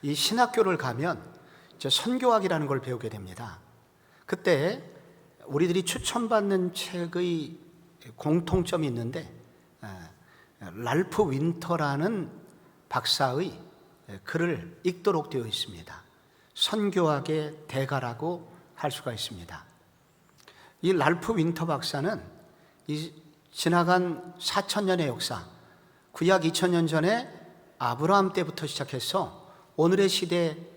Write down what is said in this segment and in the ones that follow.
이 신학교를 가면 이제 선교학이라는 걸 배우게 됩니다. 그때 우리들이 추천받는 책의 공통점이 있는데 랄프 윈터라는 박사의 글을 읽도록 되어 있습니다. 선교학의 대가라고 할 수가 있습니다. 이 랄프 윈터 박사는 이 지나간 4,000년의 역사, 구약 2,000년 전에 아브라함 때부터 시작해서 오늘의 시대까지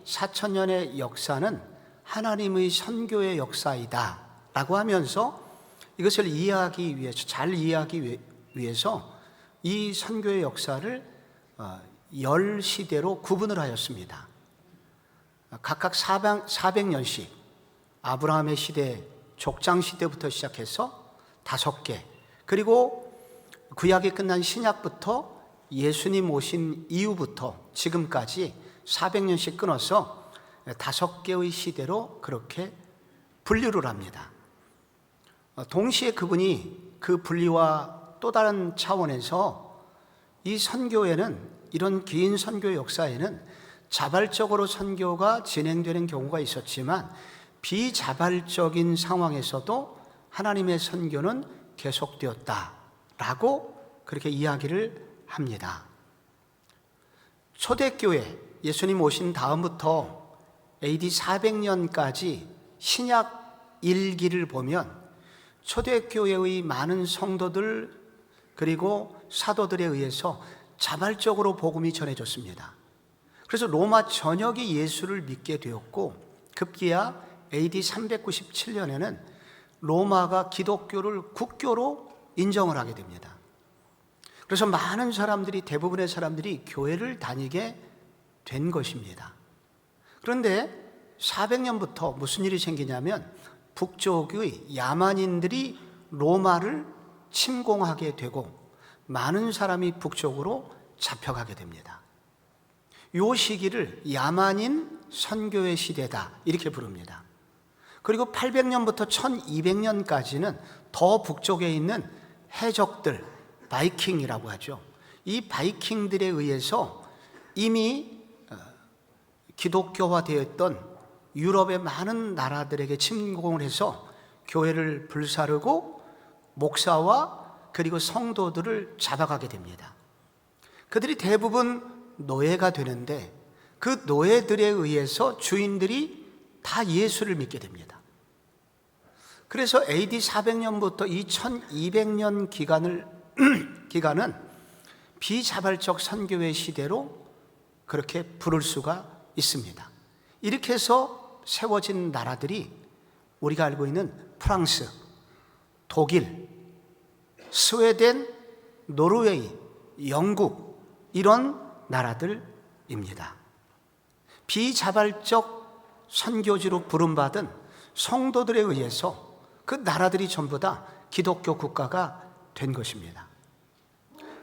4,000년의 역사는 하나님의 선교의 역사이다 라고 하면서 이것을 이해하기 위해서, 잘 이해하기 위해서 이 선교의 역사를 10시대로 구분을 하였습니다. 각각 400년씩 아브라함의 시대, 족장 시대부터 시작해서 5개, 그리고 구약이 끝난 신약부터 예수님 오신 이후부터 지금까지 400년씩 끊어서 5개의 시대로 그렇게 분류를 합니다. 동시에 그분이 그 분리와 또 다른 차원에서 이 선교에는, 이런 긴 선교 역사에는 자발적으로 선교가 진행되는 경우가 있었지만 비자발적인 상황에서도 하나님의 선교는 계속되었다라고 그렇게 이야기를 합니다. 초대교회, 예수님 오신 다음부터 AD 400년까지 신약 일기를 보면 초대교회의 많은 성도들 그리고 사도들에 의해서 자발적으로 복음이 전해졌습니다. 그래서 로마 전역이 예수를 믿게 되었고, 급기야 AD 397년에는 로마가 기독교를 국교로 인정을 하게 됩니다. 그래서 많은 사람들이, 대부분의 사람들이 교회를 다니게 된 것입니다. 그런데 400년부터 무슨 일이 생기냐면 북쪽의 야만인들이 로마를 침공하게 되고 많은 사람이 북쪽으로 잡혀가게 됩니다. 이 시기를 야만인 선교의 시대다 이렇게 부릅니다. 그리고 800년부터 1200년까지는 더 북쪽에 있는 해적들, 바이킹이라고 하죠. 이 바이킹들에 의해서 이미 기독교화되어 있던 유럽의 많은 나라들에게 침공을 해서 교회를 불사르고 목사와 그리고 성도들을 잡아가게 됩니다. 그들이 대부분 노예가 되는데 그 노예들에 의해서 주인들이 다 예수를 믿게 됩니다. 그래서 AD 400년부터 2200년 기간은 비자발적 선교의 시대로 그렇게 부를 수가 있습니다. 이렇게 해서 세워진 나라들이 우리가 알고 있는 프랑스, 독일, 스웨덴, 노르웨이, 영국, 이런 나라들입니다. 비자발적 선교지로 부름받은 성도들에 의해서 그 나라들이 전부 다 기독교 국가가 된 것입니다.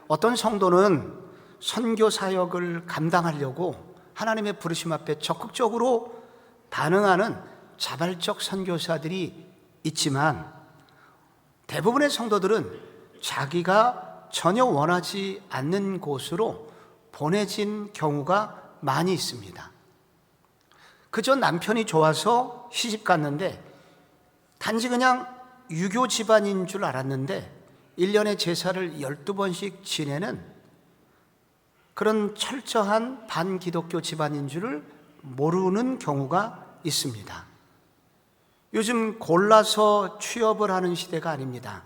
어떤 성도는 선교 사역을 감당하려고 하나님의 부르심 앞에 적극적으로 반응하는 자발적 선교사들이 있지만 대부분의 성도들은 자기가 전혀 원하지 않는 곳으로 보내진 경우가 많이 있습니다. 그저 남편이 좋아서 시집 갔는데 단지 그냥 유교 집안인 줄 알았는데 1년에 제사를 12번씩 지내는 그런 철저한 반기독교 집안인 줄을 모르는 경우가 있습니다. 요즘 골라서 취업을 하는 시대가 아닙니다.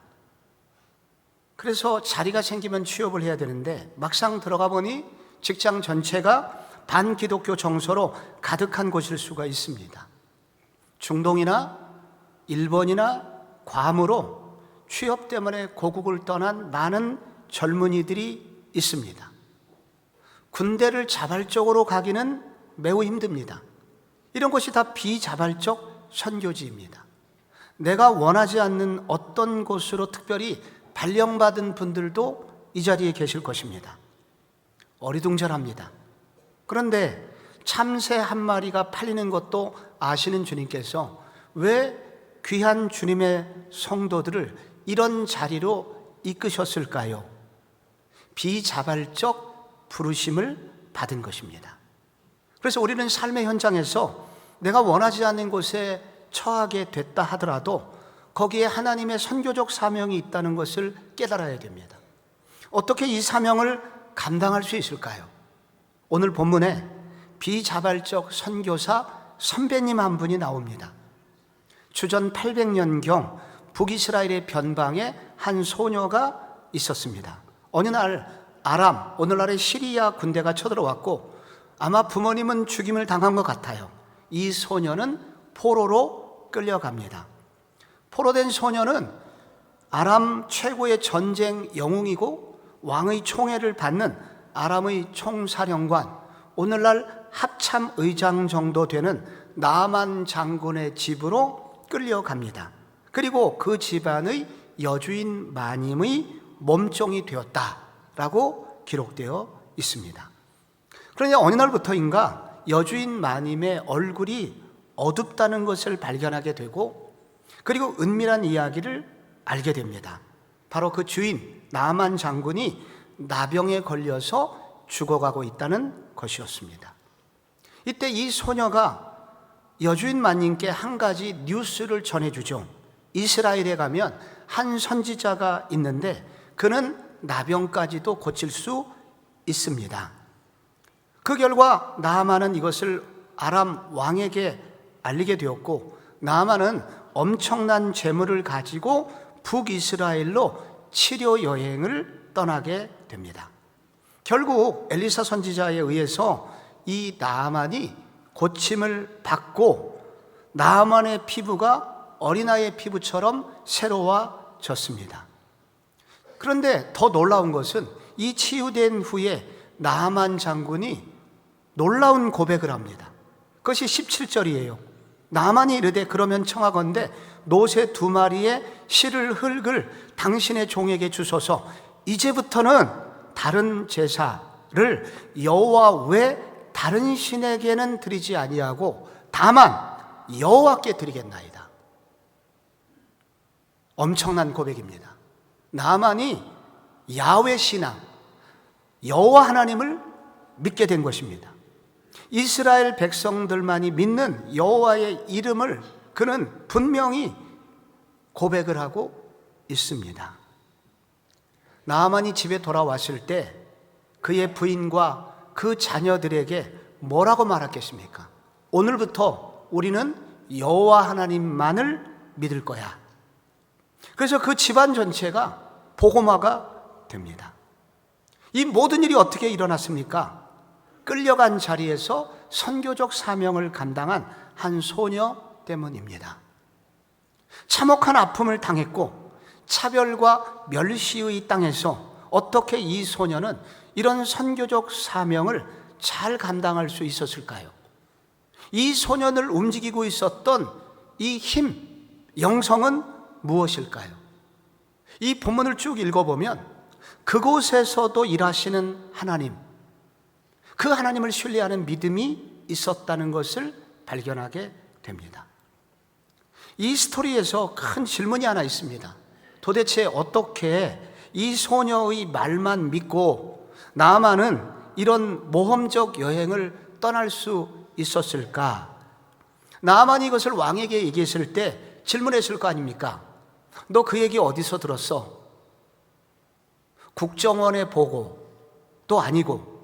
그래서 자리가 생기면 취업을 해야 되는데 막상 들어가 보니 직장 전체가 반기독교 정서로 가득한 곳일 수가 있습니다. 중동이나 일본이나 괌으로 취업 때문에 고국을 떠난 많은 젊은이들이 있습니다. 군대를 자발적으로 가기는 매우 힘듭니다. 이런 것이 다 비자발적 선교지입니다. 내가 원하지 않는 어떤 곳으로 특별히 발령받은 분들도 이 자리에 계실 것입니다. 어리둥절합니다. 그런데 참새 한 마리가 팔리는 것도 아시는 주님께서 왜 귀한 주님의 성도들을 이런 자리로 이끄셨을까요? 비자발적 부르심을 받은 것입니다. 그래서 우리는 삶의 현장에서 내가 원하지 않는 곳에 처하게 됐다 하더라도 거기에 하나님의 선교적 사명이 있다는 것을 깨달아야 됩니다. 어떻게 이 사명을 감당할 수 있을까요? 오늘 본문에 비자발적 선교사 선배님 한 분이 나옵니다. 주전 800년경 북이스라엘의 변방에 한 소녀가 있었습니다. 어느 날 아람, 오늘날의 시리아 군대가 쳐들어왔고 아마 부모님은 죽임을 당한 것 같아요. 이 소녀는 포로로 끌려갑니다. 포로된 소녀는 아람 최고의 전쟁 영웅이고 왕의 총애를 받는 아람의 총사령관, 오늘날 합참 의장 정도 되는 나만 장군의 집으로 끌려갑니다. 그리고 그 집안의 여주인 마님의 몸종이 되었다라고 기록되어 있습니다. 그런데 어느 날부터인가 여주인 마님의 얼굴이 어둡다는 것을 발견하게 되고 그리고 은밀한 이야기를 알게 됩니다. 바로 그 주인 나만 장군이 나병에 걸려서 죽어가고 있다는 것이었습니다. 이때 이 소녀가 여주인 마님께 한 가지 뉴스를 전해주죠. 이스라엘에 가면 한 선지자가 있는데 그는 나병까지도 고칠 수 있습니다. 그 결과 나아만은 이것을 아람 왕에게 알리게 되었고 나아만은 엄청난 재물을 가지고 북이스라엘로 치료 여행을 떠나게 됩니다. 결국 엘리사 선지자에 의해서 이 나아만이 고침을 받고 나아만의 피부가 어린아이의 피부처럼 새로워졌습니다. 그런데 더 놀라운 것은 이 치유된 후에 나아만 장군이 놀라운 고백을 합니다. 그것이 17절이에요. 나아만이 이르되 그러면 청하건대 노새 2마리의 실을 흙을 당신의 종에게 주소서. 이제부터는 다른 제사를 여호와 외 다른 신에게는 드리지 아니하고 다만 여호와께 드리겠나이다. 엄청난 고백입니다. 나아만이 야훼 신앙, 여호와 하나님을 믿게 된 것입니다. 이스라엘 백성들만이 믿는 여호와의 이름을 그는 분명히 고백을 하고 있습니다. 나아만이 집에 돌아왔을 때 그의 부인과 그 자녀들에게 뭐라고 말했겠습니까? 오늘부터 우리는 여호와 하나님만을 믿을 거야. 그래서 그 집안 전체가 복음화가 됩니다. 이 모든 일이 어떻게 일어났습니까? 끌려간 자리에서 선교적 사명을 감당한 한 소녀 때문입니다. 참혹한 아픔을 당했고 차별과 멸시의 땅에서 어떻게 이 소녀는 이런 선교적 사명을 잘 감당할 수 있었을까요? 이 소년을 움직이고 있었던 이 힘, 영성은 무엇일까요? 이 본문을 쭉 읽어보면 그곳에서도 일하시는 하나님, 그 하나님을 신뢰하는 믿음이 있었다는 것을 발견하게 됩니다. 이 스토리에서 큰 질문이 하나 있습니다. 도대체 어떻게 이 소녀의 말만 믿고 나아만은 이런 모험적 여행을 떠날 수 있었을까? 나아만이 이것을 왕에게 얘기했을 때 질문했을 거 아닙니까? 너 그 얘기 어디서 들었어? 국정원의 보고도 아니고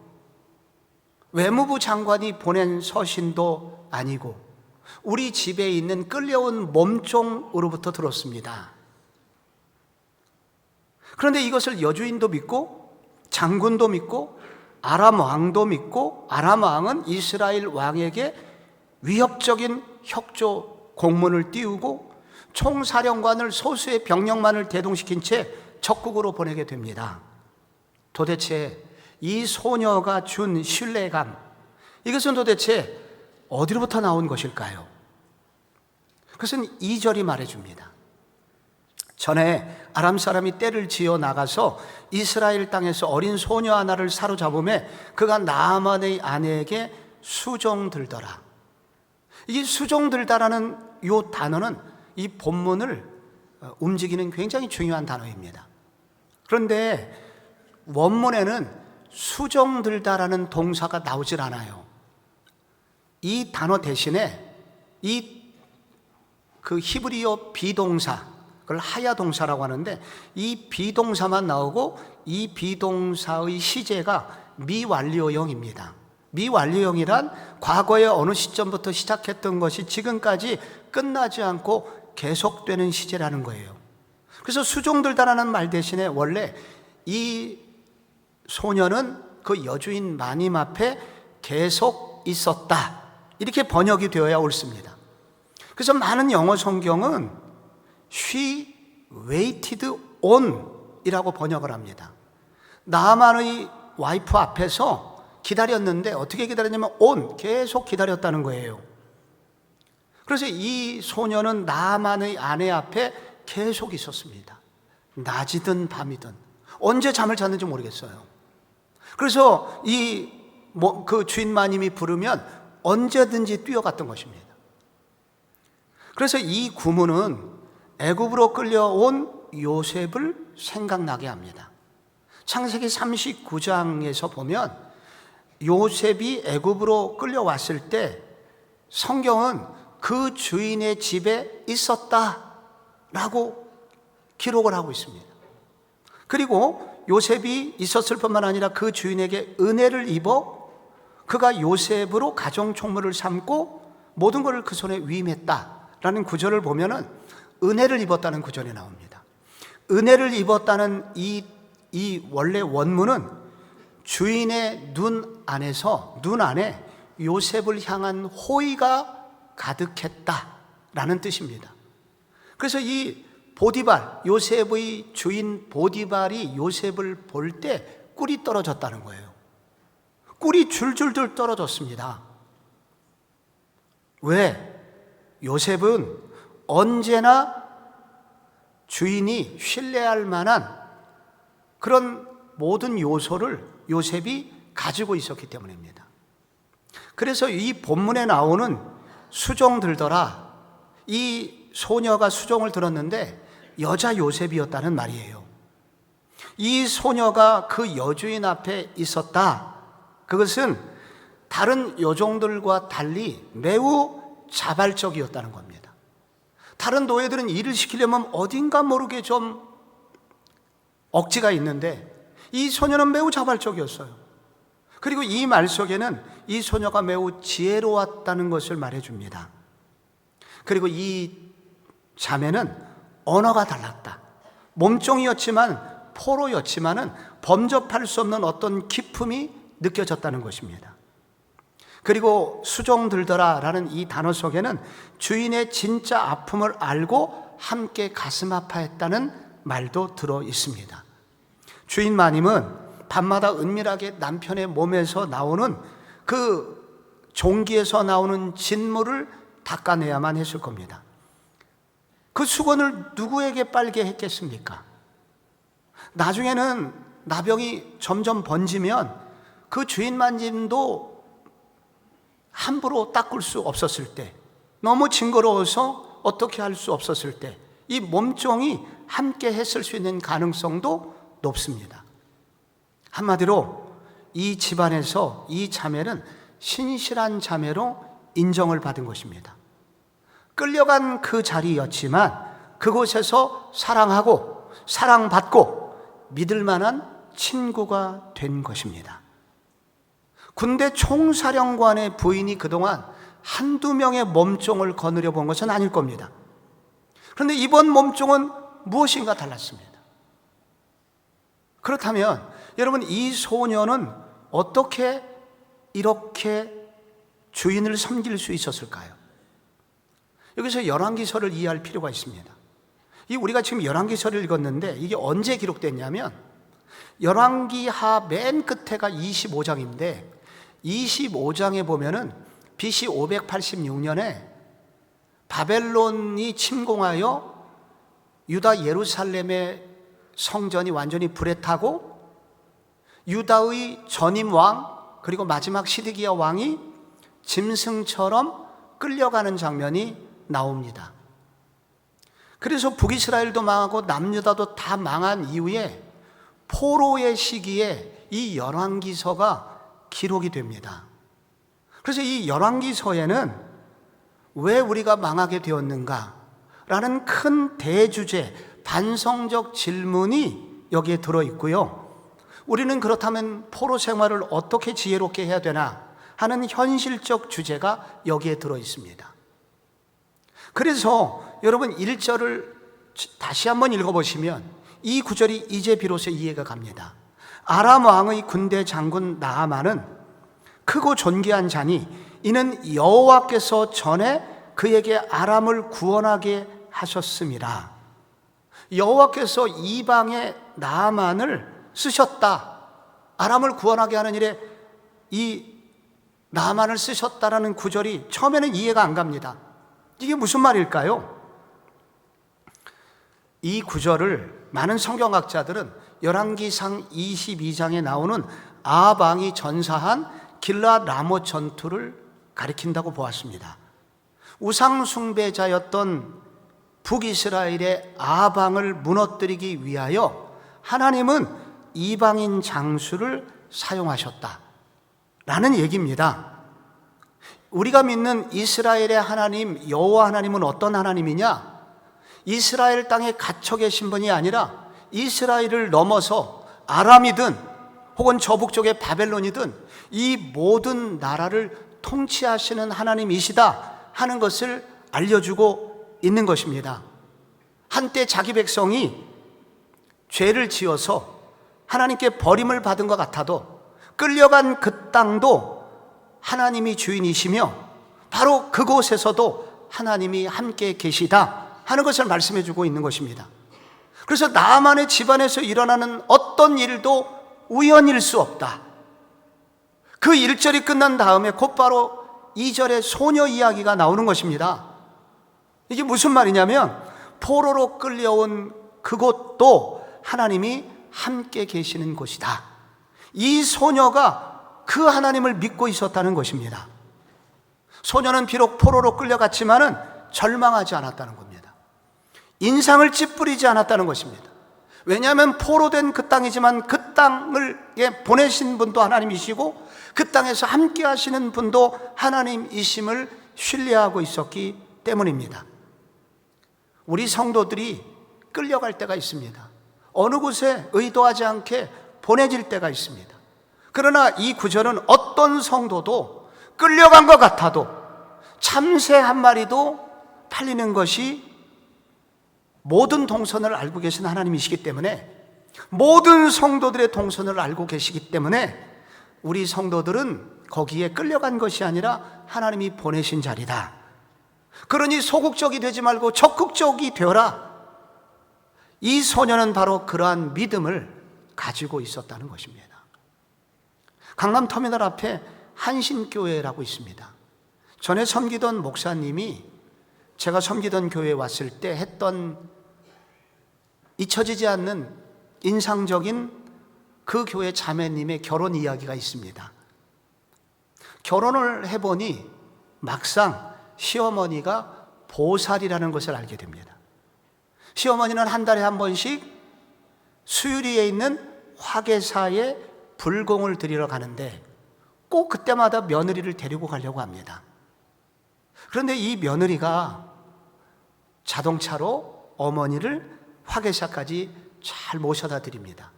외무부 장관이 보낸 서신도 아니고 우리 집에 있는 끌려온 몸종으로부터 들었습니다. 그런데 이것을 여주인도 믿고 장군도 믿고 아람 왕도 믿고 아람 왕은 이스라엘 왕에게 위협적인 협조 공문을 띄우고 총사령관을 소수의 병력만을 대동시킨 채 적국으로 보내게 됩니다. 도대체 이 소녀가 준 신뢰감, 이것은 도대체 어디로부터 나온 것일까요? 그것은 2절이 말해줍니다. 전에 아람 사람이 떼를 지어 나가서 이스라엘 땅에서 어린 소녀 하나를 사로잡음에 그가 나아만의 아내에게 수종들더라. 이 수종들다라는 이 단어는 이 본문을 움직이는 굉장히 중요한 단어입니다. 그런데 원문에는 수종들다라는 동사가 나오질 않아요. 이 단어 대신에 그 히브리어 비동사, 그걸 하야 동사라고 하는데, 이 비동사만 나오고 이 비동사의 시제가 미완료형입니다. 미완료형이란 과거의 어느 시점부터 시작했던 것이 지금까지 끝나지 않고 계속되는 시제라는 거예요. 그래서 수종들다라는 말 대신에 원래 이 소녀는 그 여주인 마님 앞에 계속 있었다, 이렇게 번역이 되어야 옳습니다. 그래서 많은 영어 성경은 She waited on 이라고 번역을 합니다. 나아만의 와이프 앞에서 기다렸는데 어떻게 기다렸냐면 on, 계속 기다렸다는 거예요. 그래서 이 소녀는 나아만의 아내 앞에 계속 있었습니다. 낮이든 밤이든 언제 잠을 잤는지 모르겠어요. 그래서 그 주인 마님이 부르면 언제든지 뛰어갔던 것입니다. 그래서 이 구문은 애굽으로 끌려온 요셉을 생각나게 합니다. 창세기 39장에서 보면 요셉이 애굽으로 끌려왔을 때 성경은 그 주인의 집에 있었다라고 기록을 하고 있습니다. 그리고 요셉이 있었을 뿐만 아니라 그 주인에게 은혜를 입어 그가 요셉으로 가정 총무를 삼고 모든 것을 그 손에 위임했다라는 구절을 보면은 은혜를 입었다는 구절이 나옵니다. 은혜를 입었다는 이 원래 원문은 주인의 눈 안에 요셉을 향한 호의가 가득했다라는 뜻입니다. 그래서 이 보디발, 요셉의 주인 보디발이 요셉을 볼 때 꿀이 떨어졌다는 거예요. 꿀이 줄줄줄 떨어졌습니다. 왜? 요셉은 언제나 주인이 신뢰할 만한 그런 모든 요소를 요셉이 가지고 있었기 때문입니다. 그래서 이 본문에 나오는 수종들더라, 이 소녀가 수종을 들었는데 여자 요셉이었다는 말이에요. 이 소녀가 그 여주인 앞에 있었다, 그것은 다른 여종들과 달리 매우 자발적이었다는 겁니다. 다른 노예들은 일을 시키려면 어딘가 모르게 좀 억지가 있는데 이 소녀는 매우 자발적이었어요. 그리고 이 말 속에는 이 소녀가 매우 지혜로웠다는 것을 말해줍니다. 그리고 이 자매는 언어가 달랐다. 몸종이었지만, 포로였지만은 범접할 수 없는 어떤 기품이 느껴졌다는 것입니다. 그리고 수종들더라라는 이 단어 속에는 주인의 진짜 아픔을 알고 함께 가슴 아파했다는 말도 들어 있습니다. 주인 마님은 밤마다 은밀하게 남편의 몸에서 나오는 그 종기에서 나오는 진물을 닦아내야만 했을 겁니다. 그 수건을 누구에게 빨게 했겠습니까? 나중에는 나병이 점점 번지면 그 주인 마님도 함부로 닦을 수 없었을 때, 너무 징그러워서 어떻게 할 수 없었을 때 이 몸종이 함께 했을 수 있는 가능성도 높습니다. 한마디로 이 집안에서 이 자매는 신실한 자매로 인정을 받은 것입니다. 끌려간 그 자리였지만 그곳에서 사랑하고 사랑받고 믿을 만한 친구가 된 것입니다. 군대 총사령관의 부인이 그동안 한두 명의 몸종을 거느려 본 것은 아닐 겁니다. 그런데 이번 몸종은 무엇인가 달랐습니다. 그렇다면 여러분, 이 소녀는 어떻게 이렇게 주인을 섬길 수 있었을까요? 여기서 열왕기서를 이해할 필요가 있습니다. 우리가 지금 열왕기서를 읽었는데 이게 언제 기록됐냐면 열왕기하 맨 끝에가 25장인데 25장에 보면은 BC 586년에 바벨론이 침공하여 유다 예루살렘의 성전이 완전히 불에 타고 유다의 전임 왕 그리고 마지막 시드기야 왕이 짐승처럼 끌려가는 장면이 나옵니다. 그래서 북이스라엘도 망하고 남유다도 다 망한 이후에 포로의 시기에 이 열왕기서가 기록이 됩니다. 그래서 이 열왕기서에는 왜 우리가 망하게 되었는가 라는 큰 대주제, 반성적 질문이 여기에 들어있고요. 우리는 그렇다면 포로 생활을 어떻게 지혜롭게 해야 되나 하는 현실적 주제가 여기에 들어있습니다. 그래서 여러분 1절을 다시 한번 읽어보시면 이 구절이 이제 비로소 이해가 갑니다. 아람 왕의 군대 장군 나아만은 크고 존귀한 자니 이는 여호와께서 전에 그에게 아람을 구원하게 하셨음이라. 여호와께서 이방의 나아만을 쓰셨다. 아람을 구원하게 하는 일에 이 나아만을 쓰셨다라는 구절이 처음에는 이해가 안 갑니다. 이게 무슨 말일까요? 이 구절을 많은 성경학자들은 열왕기상 22장에 나오는 아합 왕이 전사한 길앗 라못 전투를 가리킨다고 보았습니다. 우상 숭배자였던 북이스라엘의 아합 왕을 무너뜨리기 위하여 하나님은 이방인 장수를 사용하셨다라는 얘기입니다. 우리가 믿는 이스라엘의 하나님 여호와 하나님은 어떤 하나님이냐? 이스라엘 땅에 갇혀 계신 분이 아니라 이스라엘을 넘어서 아람이든 혹은 저북쪽의 바벨론이든 이 모든 나라를 통치하시는 하나님이시다 하는 것을 알려주고 있는 것입니다. 한때 자기 백성이 죄를 지어서 하나님께 버림을 받은 것 같아도 끌려간 그 땅도 하나님이 주인이시며 바로 그곳에서도 하나님이 함께 계시다 하는 것을 말씀해 주고 있는 것입니다. 그래서 나만의 집안에서 일어나는 어떤 일도 우연일 수 없다. 그 1절이 끝난 다음에 곧바로 2절의 소녀 이야기가 나오는 것입니다. 이게 무슨 말이냐면 포로로 끌려온 그곳도 하나님이 함께 계시는 곳이다. 이 소녀가 그 하나님을 믿고 있었다는 것입니다. 소녀는 비록 포로로 끌려갔지만은 절망하지 않았다는 겁니다. 인상을 찌푸리지 않았다는 것입니다. 왜냐하면 포로된 그 땅이지만 그 땅을 보내신 분도 하나님이시고 그 땅에서 함께 하시는 분도 하나님이심을 신뢰하고 있었기 때문입니다. 우리 성도들이 끌려갈 때가 있습니다. 어느 곳에 의도하지 않게 보내질 때가 있습니다. 그러나 이 구절은 어떤 성도도 끌려간 것 같아도 참새 한 마리도 팔리는 것이 모든 동선을 알고 계신 하나님이시기 때문에, 모든 성도들의 동선을 알고 계시기 때문에 우리 성도들은 거기에 끌려간 것이 아니라 하나님이 보내신 자리다. 그러니 소극적이 되지 말고 적극적이 되어라. 이 소녀는 바로 그러한 믿음을 가지고 있었다는 것입니다. 강남터미널 앞에 한신교회라고 있습니다. 전에 섬기던 목사님이 제가 섬기던 교회에 왔을 때 했던 잊혀지지 않는 인상적인 그 교회 자매님의 결혼 이야기가 있습니다. 결혼을 해보니 막상 시어머니가 보살이라는 것을 알게 됩니다. 시어머니는 한 달에 한 번씩 수유리에 있는 화계사에 불공을 드리러 가는데 꼭 그때마다 며느리를 데리고 가려고 합니다. 그런데 이 며느리가 자동차로 어머니를 화계사까지 잘 모셔다 드립니다.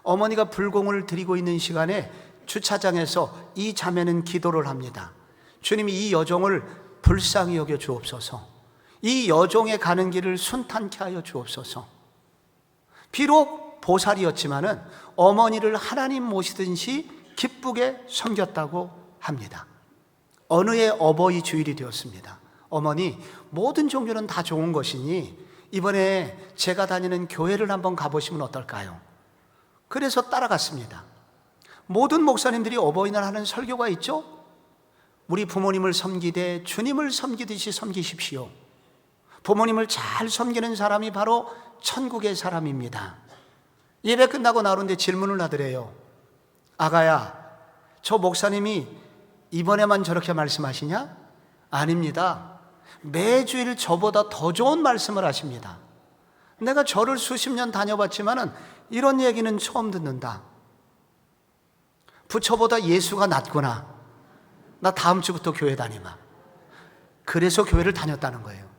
어머니가 불공을 드리고 있는 시간에 주차장에서 이 자매는 기도를 합니다. 주님이 이 여종을 불쌍히 여겨 주옵소서. 이 여종의 가는 길을 순탄케 하여 주옵소서. 비록 보살이었지만은 어머니를 하나님 모시듯이 기쁘게 섬겼다고 합니다. 어느 해 어버이 주일이 되었습니다. 어머니, 모든 종교는 다 좋은 것이니 이번에 제가 다니는 교회를 한번 가보시면 어떨까요? 그래서 따라갔습니다. 모든 목사님들이 어버이날 하는 설교가 있죠? 우리 부모님을 섬기되 주님을 섬기듯이 섬기십시오. 부모님을 잘 섬기는 사람이 바로 천국의 사람입니다. 예배 끝나고 나오는데 질문을 하더래요. 아가야, 저 목사님이 이번에만 저렇게 말씀하시냐? 아닙니다. 매주일 저보다 더 좋은 말씀을 하십니다. 내가 절을 수십 년 다녀봤지만은 이런 얘기는 처음 듣는다. 부처보다 예수가 낫구나. 나 다음 주부터 교회 다니마. 그래서 교회를 다녔다는 거예요.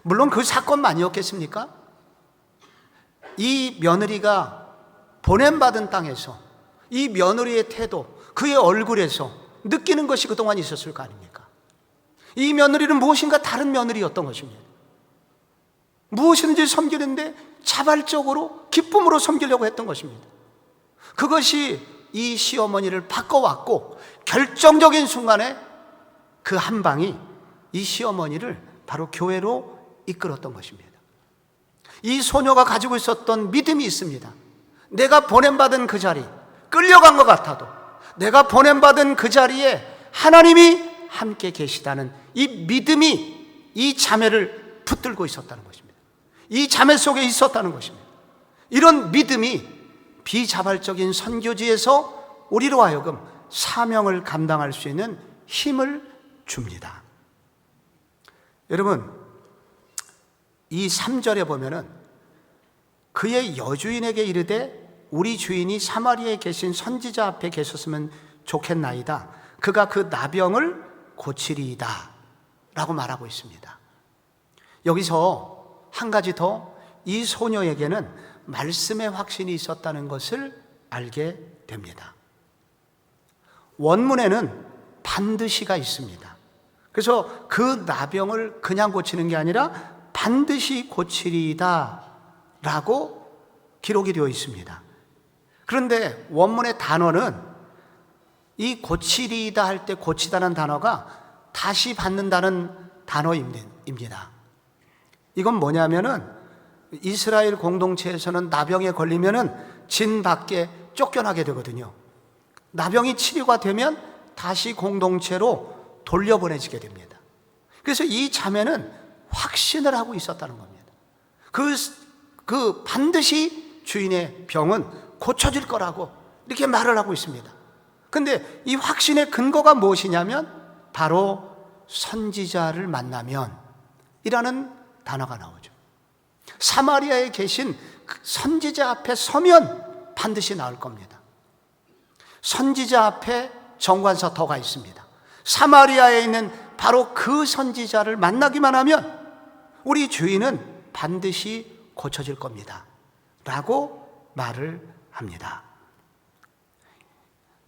물론 그 사건만이었겠습니까? 이 며느리가 보냄받은 땅에서 이 며느리의 태도, 그의 얼굴에서 느끼는 것이 그동안 있었을 거 아닙니까? 이 며느리는 무엇인가 다른 며느리였던 것입니다. 무엇이든지 섬기는데 자발적으로 기쁨으로 섬기려고 했던 것입니다. 그것이 이 시어머니를 바꿔왔고, 결정적인 순간에 그 한 방이 이 시어머니를 바로 교회로 이끌었던 것입니다. 이 소녀가 가지고 있었던 믿음이 있습니다. 내가 보냄받은 그 자리, 끌려간 것 같아도 내가 보냄받은 그 자리에 하나님이 함께 계시다는 이 믿음이 이 자매를 붙들고 있었다는 것입니다. 이 자매 속에 있었다는 것입니다. 이런 믿음이 비자발적인 선교지에서 우리로 하여금 사명을 감당할 수 있는 힘을 줍니다. 여러분, 이 3절에 보면은 그의 여주인에게 이르되 우리 주인이 사마리아에 계신 선지자 앞에 계셨으면 좋겠나이다. 그가 그 나병을 고치리이다 라고 말하고 있습니다. 여기서 한 가지 더, 이 소녀에게는 말씀의 확신이 있었다는 것을 알게 됩니다. 원문에는 반드시가 있습니다. 그래서 그 나병을 그냥 고치는 게 아니라 반드시 고치리이다 라고 기록이 되어 있습니다. 그런데 원문의 단어는 이 고치리이다 할 때 고치다는 단어가 다시 받는다는 단어입니다. 이건 뭐냐면은 이스라엘 공동체에서는 나병에 걸리면은 진 밖에 쫓겨나게 되거든요. 나병이 치료가 되면 다시 공동체로 돌려보내지게 됩니다. 그래서 이 자매는 확신을 하고 있었다는 겁니다. 그 반드시 주인의 병은 고쳐질 거라고 이렇게 말을 하고 있습니다. 근데 이 확신의 근거가 무엇이냐면 바로 선지자를 만나면 이라는 단어가 나오죠. 사마리아에 계신 선지자 앞에 서면 반드시 나을 겁니다. 선지자 앞에 정관사터가 있습니다. 사마리아에 있는 바로 그 선지자를 만나기만 하면 우리 주인은 반드시 고쳐질 겁니다 라고 말을 합니다.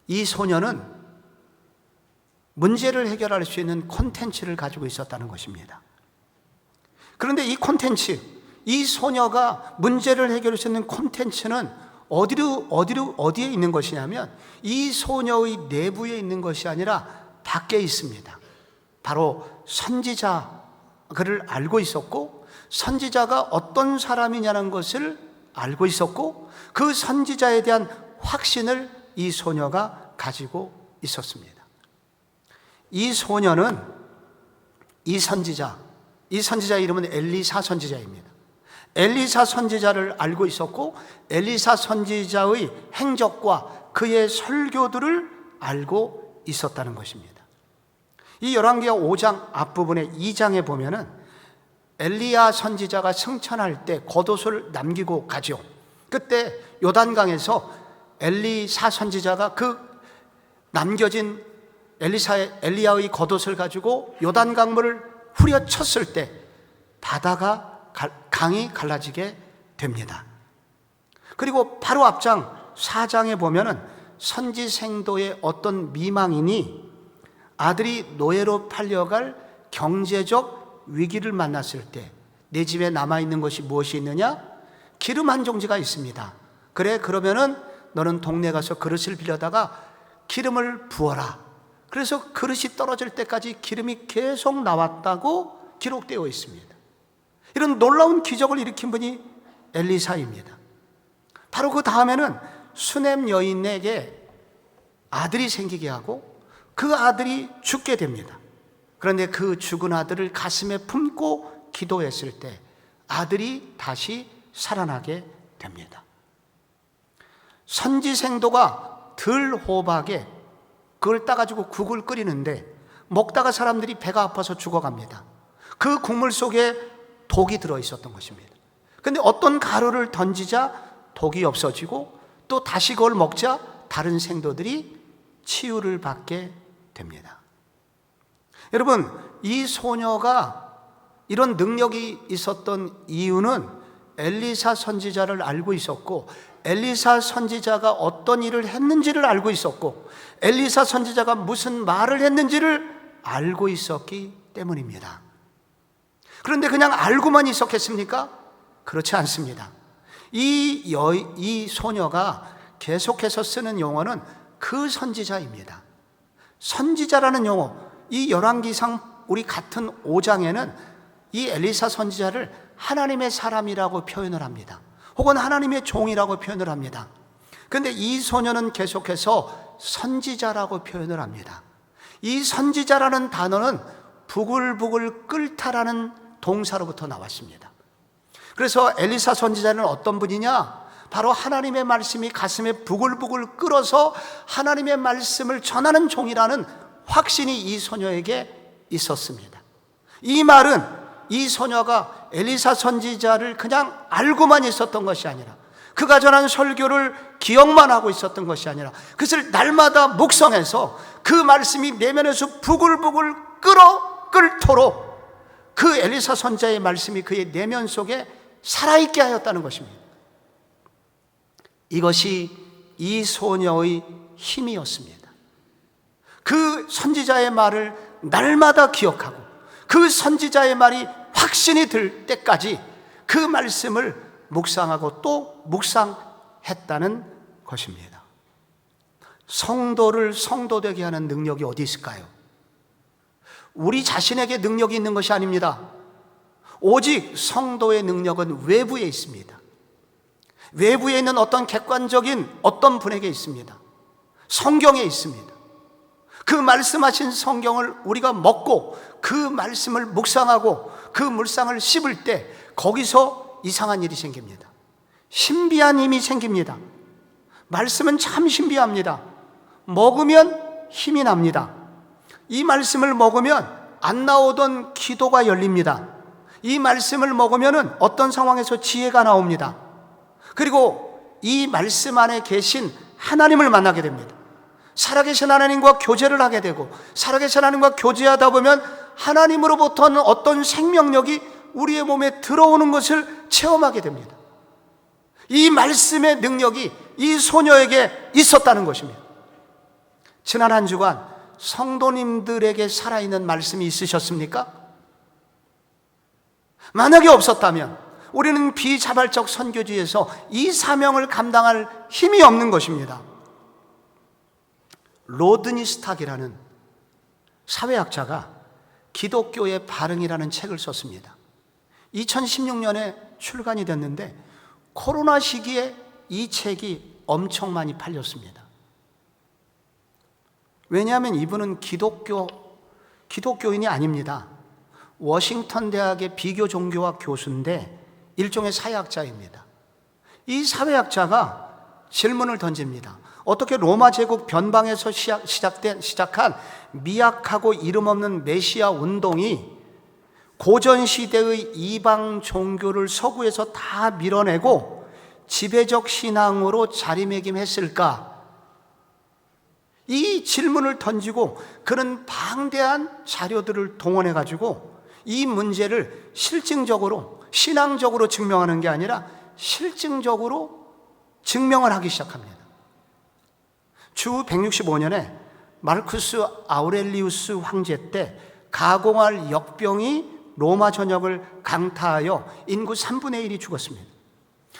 이 소녀는 문제를 해결할 수 있는 콘텐츠를 가지고 있었다는 것입니다. 그런데 이 콘텐츠, 이 소녀가 문제를 해결할 수 있는 콘텐츠는 어디에 있는 것이냐면 이 소녀의 내부에 있는 것이 아니라 밖에 있습니다. 바로 선지자, 그를 알고 있었고 선지자가 어떤 사람이냐는 것을 알고 있었고 그 선지자에 대한 확신을 이 소녀가 가지고 있었습니다. 이 소녀는 이 선지자의 이름은 엘리사 선지자입니다. 엘리사 선지자를 알고 있었고 엘리사 선지자의 행적과 그의 설교들을 알고 있었다는 것입니다. 이 열왕기하 5장 앞부분에 2장에 보면은 엘리야 선지자가 승천할 때 겉옷을 남기고 가죠. 그때 요단강에서 엘리사 선지자가 그 남겨진 엘리야의 겉옷을 가지고 요단강물을 후려쳤을 때 강이 갈라지게 됩니다. 그리고 바로 앞장 4장에 보면은 선지생도의 어떤 미망인이 아들이 노예로 팔려갈 경제적 위기를 만났을 때 내 집에 남아있는 것이 무엇이 있느냐? 기름 한 종지가 있습니다. 그래, 그러면은 너는 동네 가서 그릇을 빌려다가 기름을 부어라. 그래서 그릇이 떨어질 때까지 기름이 계속 나왔다고 기록되어 있습니다. 이런 놀라운 기적을 일으킨 분이 엘리사입니다. 바로 그 다음에는 수넴 여인에게 아들이 생기게 하고 그 아들이 죽게 됩니다. 그런데 그 죽은 아들을 가슴에 품고 기도했을 때 아들이 다시 살아나게 됩니다. 선지생도가 들호박에 그걸 따가지고 국을 끓이는데 먹다가 사람들이 배가 아파서 죽어갑니다. 그 국물 속에 독이 들어있었던 것입니다. 그런데 어떤 가루를 던지자 독이 없어지고 또 다시 그걸 먹자 다른 생도들이 치유를 받게 됩니다. 여러분, 이 소녀가 이런 능력이 있었던 이유는 엘리사 선지자를 알고 있었고, 엘리사 선지자가 어떤 일을 했는지를 알고 있었고, 엘리사 선지자가 무슨 말을 했는지를 알고 있었기 때문입니다. 그런데 그냥 알고만 있었겠습니까? 그렇지 않습니다. 이 소녀가 계속해서 쓰는 용어는 그 선지자입니다. 선지자라는 용어, 이 열왕기상 우리 같은 5장에는 이 엘리사 선지자를 하나님의 사람이라고 표현을 합니다. 혹은 하나님의 종이라고 표현을 합니다. 그런데 이 소녀는 계속해서 선지자라고 표현을 합니다. 이 선지자라는 단어는 부글부글 끓다라는 동사로부터 나왔습니다. 그래서 엘리사 선지자는 어떤 분이냐? 바로 하나님의 말씀이 가슴에 부글부글 끓어서 하나님의 말씀을 전하는 종이라는 확신이 이 소녀에게 있었습니다. 이 말은 이 소녀가 엘리사 선지자를 그냥 알고만 있었던 것이 아니라, 그가 전한 설교를 기억만 하고 있었던 것이 아니라, 그것을 날마다 묵상해서 그 말씀이 내면에서 부글부글 끓도록 그 엘리사 선지자의 말씀이 그의 내면 속에 살아있게 하였다는 것입니다. 이것이 이 소녀의 힘이었습니다. 그 선지자의 말을 날마다 기억하고 그 선지자의 말이 확신이 들 때까지 그 말씀을 묵상하고 또 묵상했다는 것입니다. 성도를 성도되게 하는 능력이 어디 있을까요? 우리 자신에게 능력이 있는 것이 아닙니다. 오직 성도의 능력은 외부에 있습니다. 외부에 있는 어떤 객관적인 어떤 분에게 있습니다. 성경에 있습니다. 그 말씀하신 성경을 우리가 먹고 그 말씀을 묵상하고 그 물상을 씹을 때 거기서 이상한 일이 생깁니다. 신비한 힘이 생깁니다. 말씀은 참 신비합니다. 먹으면 힘이 납니다. 이 말씀을 먹으면 안 나오던 기도가 열립니다. 이 말씀을 먹으면 어떤 상황에서 지혜가 나옵니다. 그리고 이 말씀 안에 계신 하나님을 만나게 됩니다. 살아계신 하나님과 교제를 하게 되고, 살아계신 하나님과 교제하다 보면 하나님으로부터는 어떤 생명력이 우리의 몸에 들어오는 것을 체험하게 됩니다. 이 말씀의 능력이 이 소녀에게 있었다는 것입니다. 지난 한 주간 성도님들에게 살아있는 말씀이 있으셨습니까? 만약에 없었다면 우리는 비자발적 선교지에서 이 사명을 감당할 힘이 없는 것입니다. 로드니 스탁이라는 사회학자가 기독교의 발흥이라는 책을 썼습니다. 2016년에 출간이 됐는데 코로나 시기에 이 책이 엄청 많이 팔렸습니다. 왜냐하면 이분은 기독교인이 아닙니다. 워싱턴 대학의 비교 종교학 교수인데 일종의 사회학자입니다. 이 사회학자가 질문을 던집니다. 어떻게 로마 제국 변방에서 시작한 미약하고 이름 없는 메시아 운동이 고전시대의 이방 종교를 서구에서 다 밀어내고 지배적 신앙으로 자리매김했을까? 이 질문을 던지고 그런 방대한 자료들을 동원해가지고 이 문제를 실증적으로, 신앙적으로 증명하는 게 아니라 실증적으로 증명을 하기 시작합니다. 주 165년에 마르쿠스 아우렐리우스 황제 때 가공할 역병이 로마 전역을 강타하여 인구 3분의 1이 죽었습니다.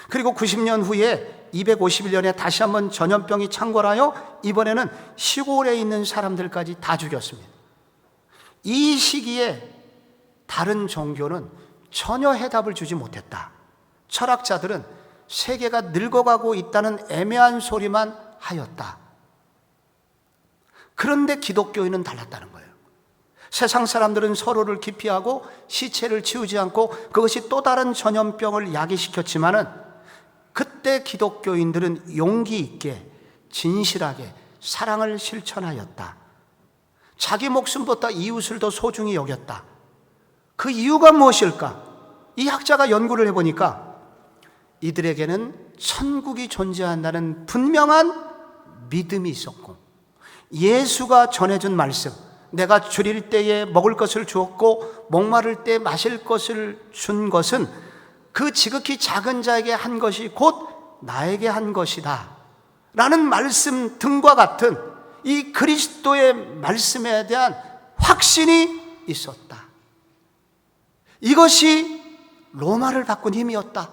그리고 90년 후에 251년에 다시 한번 전염병이 창궐하여 이번에는 시골에 있는 사람들까지 다 죽였습니다. 이 시기에 다른 종교는 전혀 해답을 주지 못했다. 철학자들은 세계가 늙어가고 있다는 애매한 소리만 하였다. 그런데 기독교인은 달랐다는 거예요. 세상 사람들은 서로를 기피하고 시체를 치우지 않고 그것이 또 다른 전염병을 야기시켰지만은 그때 기독교인들은 용기 있게 진실하게 사랑을 실천하였다. 자기 목숨보다 이웃을 더 소중히 여겼다. 그 이유가 무엇일까? 이 학자가 연구를 해보니까 이들에게는 천국이 존재한다는 분명한 믿음이 있었고, 예수가 전해준 말씀, 내가 줄일 때에 먹을 것을 주었고 목마를 때 마실 것을 준 것은 그 지극히 작은 자에게 한 것이 곧 나에게 한 것이다 라는 말씀 등과 같은 이 그리스도의 말씀에 대한 확신이 있었다. 이것이 로마를 바꾼 힘이었다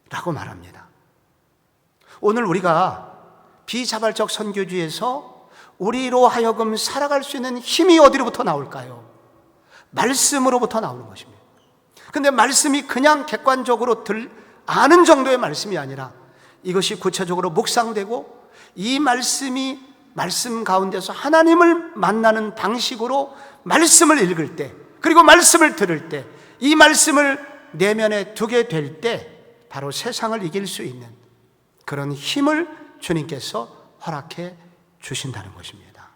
라고 말합니다. 오늘 우리가 비자발적 선교주의에서 우리로 하여금 살아갈 수 있는 힘이 어디로부터 나올까요? 말씀으로부터 나오는 것입니다. 근데 말씀이 그냥 객관적으로 아는 정도의 말씀이 아니라 이것이 구체적으로 묵상되고 이 말씀이 말씀 가운데서 하나님을 만나는 방식으로 말씀을 읽을 때, 그리고 말씀을 들을 때, 이 말씀을 내면에 두게 될 때 바로 세상을 이길 수 있는 그런 힘을 주님께서 허락해 주신다는 것입니다.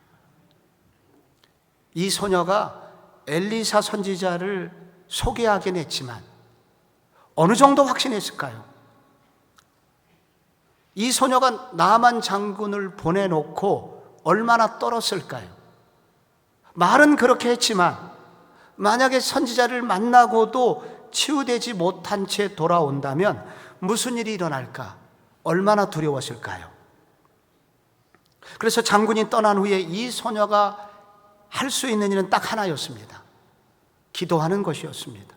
이 소녀가 엘리사 선지자를 소개하긴 했지만 어느 정도 확신했을까요? 이 소녀가 나만 장군을 보내놓고 얼마나 떨었을까요? 말은 그렇게 했지만 만약에 선지자를 만나고도 치유되지 못한 채 돌아온다면 무슨 일이 일어날까? 얼마나 두려웠을까요? 그래서 장군이 떠난 후에 이 소녀가 할 수 있는 일은 딱 하나였습니다. 기도하는 것이었습니다.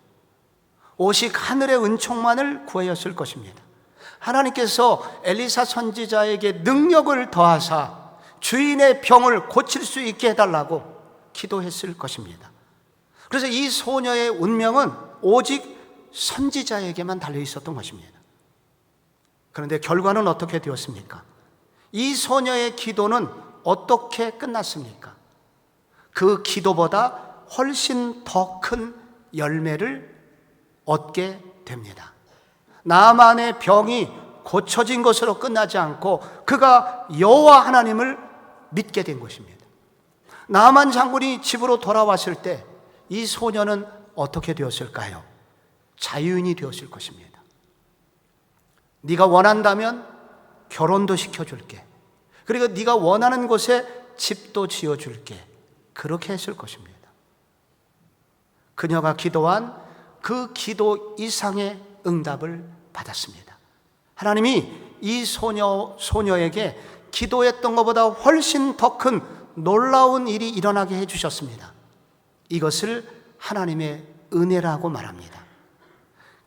오직 하늘의 은총만을 구하였을 것입니다. 하나님께서 엘리사 선지자에게 능력을 더하사 주인의 병을 고칠 수 있게 해달라고 기도했을 것입니다. 그래서 이 소녀의 운명은 오직 선지자에게만 달려 있었던 것입니다. 그런데 결과는 어떻게 되었습니까? 이 소녀의 기도는 어떻게 끝났습니까? 그 기도보다 훨씬 더 큰 열매를 얻게 됩니다. 나만의 병이 고쳐진 것으로 끝나지 않고 그가 여호와 하나님을 믿게 된 것입니다. 나만 장군이 집으로 돌아왔을 때 이 소녀는 어떻게 되었을까요? 자유인이 되었을 것입니다. 네가 원한다면 결혼도 시켜줄게. 그리고 네가 원하는 곳에 집도 지어줄게. 그렇게 했을 것입니다. 그녀가 기도한 그 기도 이상의 응답을 받았습니다. 하나님이 이 소녀에게 기도했던 것보다 훨씬 더 큰 놀라운 일이 일어나게 해주셨습니다. 이것을 하나님의 은혜라고 말합니다.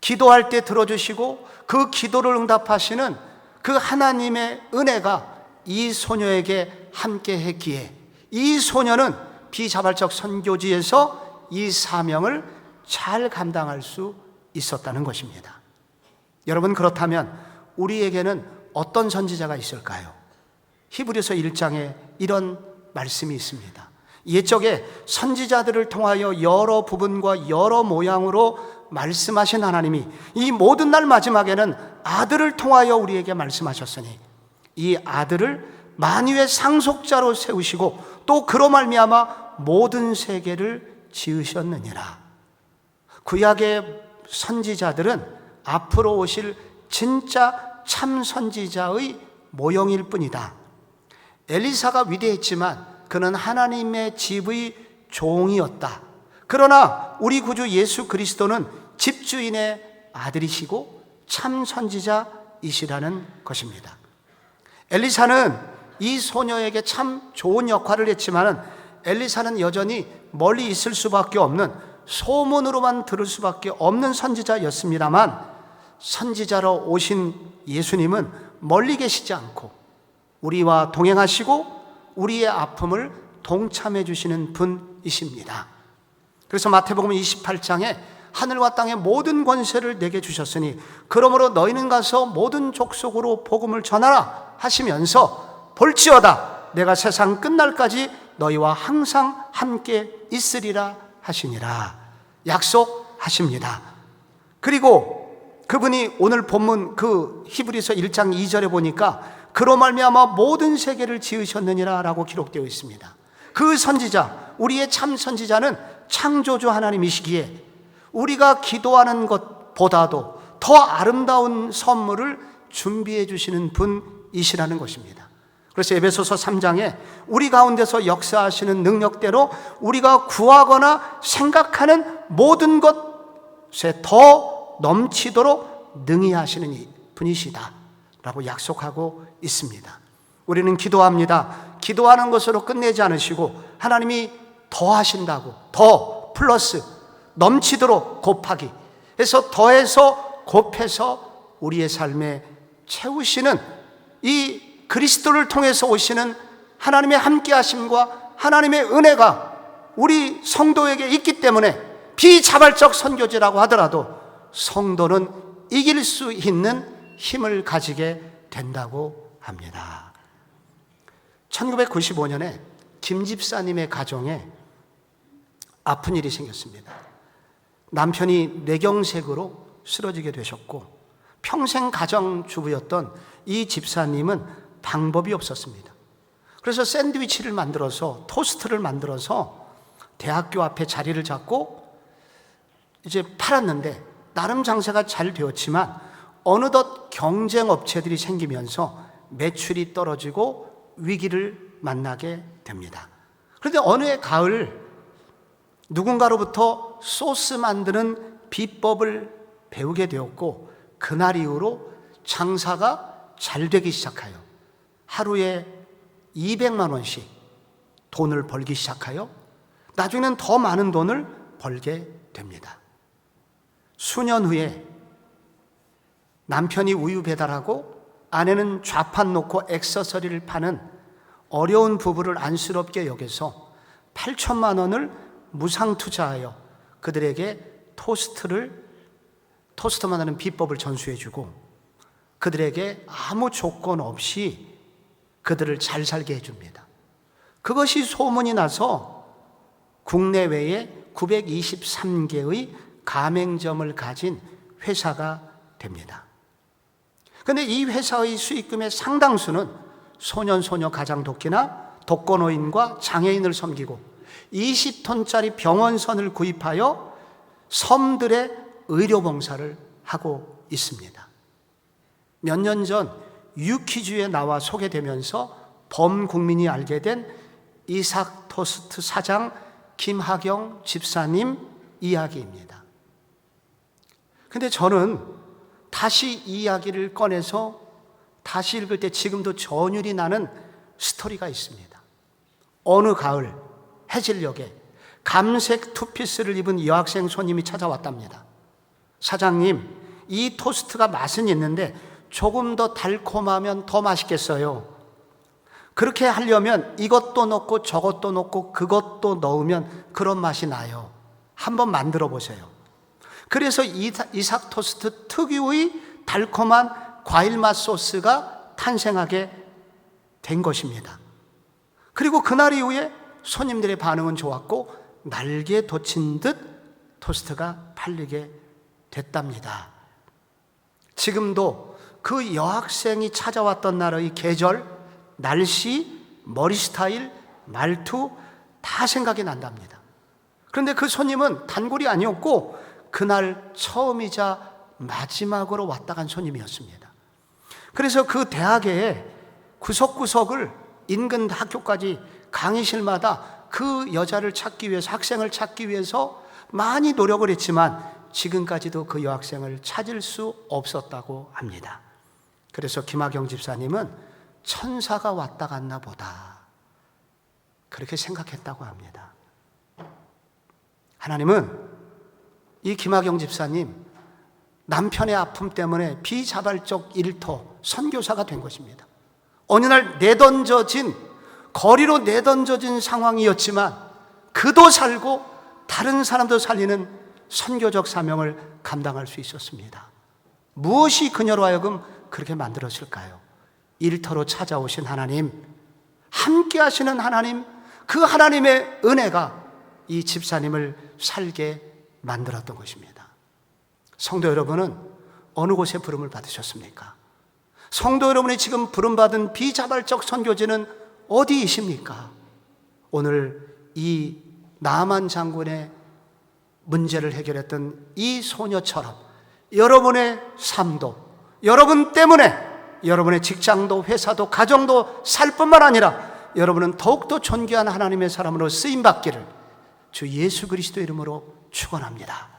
기도할 때 들어주시고 그 기도를 응답하시는 그 하나님의 은혜가 이 소녀에게 함께 했기에 이 소녀는 비자발적 선교지에서 이 사명을 잘 감당할 수 있었다는 것입니다. 여러분, 그렇다면 우리에게는 어떤 선지자가 있을까요? 히브리서 1장에 이런 말씀이 있습니다. 옛적에 선지자들을 통하여 여러 부분과 여러 모양으로 말씀하신 하나님이 이 모든 날 마지막에는 아들을 통하여 우리에게 말씀하셨으니 이 아들을 만유의 상속자로 세우시고 또 그로 말미암아 모든 세계를 지으셨느니라. 구약의 선지자들은 앞으로 오실 진짜 참 선지자의 모형일 뿐이다. 엘리사가 위대했지만 그는 하나님의 집의 종이었다. 그러나 우리 구주 예수 그리스도는 집주인의 아들이시고 참 선지자이시라는 것입니다. 엘리사는 이 소녀에게 참 좋은 역할을 했지만 엘리사는 여전히 멀리 있을 수밖에 없는, 소문으로만 들을 수밖에 없는 선지자였습니다만 선지자로 오신 예수님은 멀리 계시지 않고 우리와 동행하시고 우리의 아픔을 동참해 주시는 분이십니다. 그래서 마태복음 28장에 하늘과 땅의 모든 권세를 내게 주셨으니 그러므로 너희는 가서 모든 족속으로 복음을 전하라 하시면서 볼지어다 내가 세상 끝날까지 너희와 항상 함께 있으리라 하시니라 약속하십니다. 그리고 그분이 오늘 본문 그 히브리서 1장 2절에 보니까 그로 말미암아 모든 세계를 지으셨느니라 라고 기록되어 있습니다. 그 선지자, 우리의 참 선지자는 창조주 하나님이시기에 우리가 기도하는 것보다도 더 아름다운 선물을 준비해 주시는 분이시라는 것입니다. 그래서 에베소서 3장에 우리 가운데서 역사하시는 능력대로 우리가 구하거나 생각하는 모든 것에 더 넘치도록 능히 하시는 분이시다 라고 약속하고 있습니다. 우리는 기도합니다. 기도하는 것으로 끝내지 않으시고 하나님이 더 하신다고, 더 플러스 넘치도록 곱하기 해서 더해서 곱해서 우리의 삶에 채우시는 이 그리스도를 통해서 오시는 하나님의 함께하심과 하나님의 은혜가 우리 성도에게 있기 때문에 비자발적 선교지라고 하더라도 성도는 이길 수 있는 힘을 가지게 된다고 합니다. 1995년에 김 집사님의 가정에 아픈 일이 생겼습니다. 남편이 뇌경색으로 쓰러지게 되셨고 평생 가정주부였던 이 집사님은 방법이 없었습니다. 그래서 샌드위치를 만들어서, 토스트를 만들어서 대학교 앞에 자리를 잡고 이제 팔았는데 나름 장사가 잘 되었지만 어느덧 경쟁 업체들이 생기면서 매출이 떨어지고 위기를 만나게 됩니다. 그런데 어느 해 가을 누군가로부터 소스 만드는 비법을 배우게 되었고 그날 이후로 장사가 잘 되기 시작해요. 하루에 200만 원씩 돈을 벌기 시작하여 나중에는 더 많은 돈을 벌게 됩니다. 수년 후에 남편이 우유 배달하고 아내는 좌판 놓고 액세서리를 파는 어려운 부부를 안쓰럽게 여겨서 8천만 원을 무상 투자하여 그들에게 토스트 만드는 비법을 전수해주고 그들에게 아무 조건 없이 그들을 잘 살게 해줍니다. 그것이 소문이 나서 국내외에 923개의 가맹점을 가진 회사가 됩니다. 그런데 이 회사의 수익금의 상당수는 소년소녀 가장독기나 독거노인과 장애인을 섬기고 20톤짜리 병원선을 구입하여 섬들의 의료봉사를 하고 있습니다. 몇 년 전 유퀴즈에 나와 소개되면서 범국민이 알게 된 이삭 토스트 사장 김하경 집사님 이야기입니다. 근데 저는 다시 이 이야기를 꺼내서 다시 읽을 때 지금도 전율이 나는 스토리가 있습니다. 어느 가을 해질녘에 감색 투피스를 입은 여학생 손님이 찾아왔답니다. 사장님, 이 토스트가 맛은 있는데 조금 더 달콤하면 더 맛있겠어요. 그렇게 하려면 이것도 넣고 저것도 넣고 그것도 넣으면 그런 맛이 나요. 한번 만들어 보세요. 그래서 이삭 토스트 특유의 달콤한 과일맛 소스가 탄생하게 된 것입니다. 그리고 그날 이후에 손님들의 반응은 좋았고 날개에 돋친 듯 토스트가 팔리게 됐답니다. 지금도 그 여학생이 찾아왔던 날의 계절, 날씨, 머리 스타일, 말투 다 생각이 난답니다. 그런데 그 손님은 단골이 아니었고 그날 처음이자 마지막으로 왔다 간 손님이었습니다. 그래서 그 대학의 구석구석을 인근 학교까지 강의실마다 그 여자를 찾기 위해서, 학생을 찾기 위해서 많이 노력을 했지만 지금까지도 그 여학생을 찾을 수 없었다고 합니다. 그래서 김하경 집사님은 천사가 왔다 갔나 보다 그렇게 생각했다고 합니다. 하나님은 이 김하경 집사님 남편의 아픔 때문에 비자발적 일터 선교사가 된 것입니다. 어느 날 거리로 내던져진 상황이었지만 그도 살고 다른 사람도 살리는 선교적 사명을 감당할 수 있었습니다. 무엇이 그녀로 하여금 그렇게 만들었을까요? 일터로 찾아오신 하나님, 함께 하시는 하나님, 그 하나님의 은혜가 이 집사님을 살게 만들었던 것입니다. 성도 여러분은 어느 곳에 부름을 받으셨습니까? 성도 여러분이 지금 부름받은 비자발적 선교지는 어디이십니까? 오늘 이 나만 장군의 문제를 해결했던 이 소녀처럼 여러분의 삶도 여러분 때문에 여러분의 직장도 회사도 가정도 살 뿐만 아니라 여러분은 더욱더 존귀한 하나님의 사람으로 쓰임받기를 주 예수 그리스도 이름으로 축원합니다.